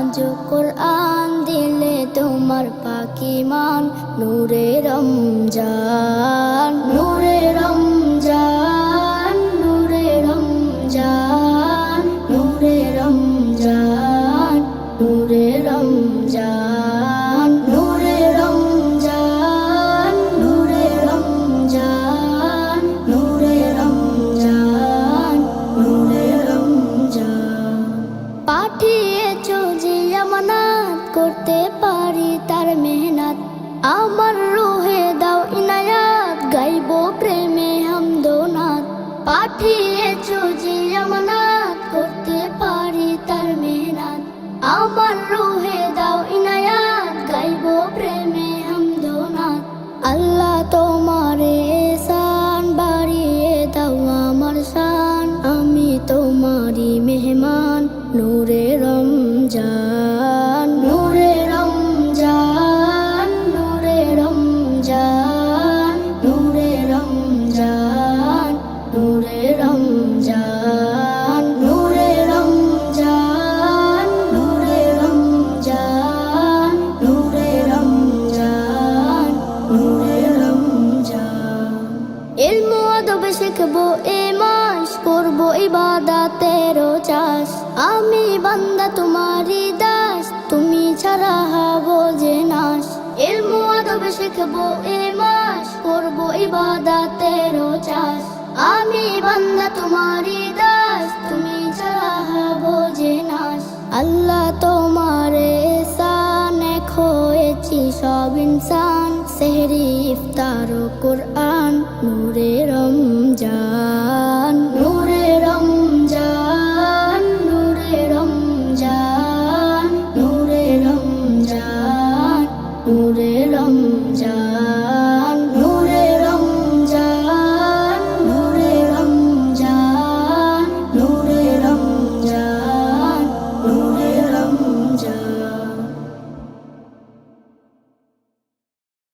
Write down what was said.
নামাজ কোরআন দিলে তোমার পাকি মান নূরে রমজান নূরে রমজান নূরে রমজান নূরে রমজান নূরে রমজান নূরে রমজান নূরে রমজান নূরে রমজান নূরে রমজান পাঠিয়েছো যে আমানত করতে পারি তার মেহনত আমার রুহে দাও ইনায়াত গাইবো প্রেমে হামদোনাত পাঠিয়েছো যে আমানত করতে পারি তার মেহনত আমার রুহে দাও ইনায়াত গাইবো প্রেমে হামদোনাত আল্লাহ তোমার এহসান বাড়িয়ে দাও আমার শান আমি তোমারই মেহমান নূরে রমজান নূরে রমজান নূরে রমজান নূরে রমজান নূরে রমজান নূরে রমজান নূরে রমজান নূরে রমজান নূরে রমজান ইলম আদব শিখবো এ মাস করবো ইবাদতেরও চাষ আমি বান্দা তোমারি দাস তুমি ছাড়া হবো যে নাশ ইলম আদব শিখবো এ মাস করবো ইবাদতেরও চাষ আমি বান্দা তোমারি দাস তুমি ছাড়া হবো যে নাশ আল্লাহ তোমার এহসান এক হয়েছি সব ইনসান সেহরি ইফতার ও কোরআন নূরে রমজান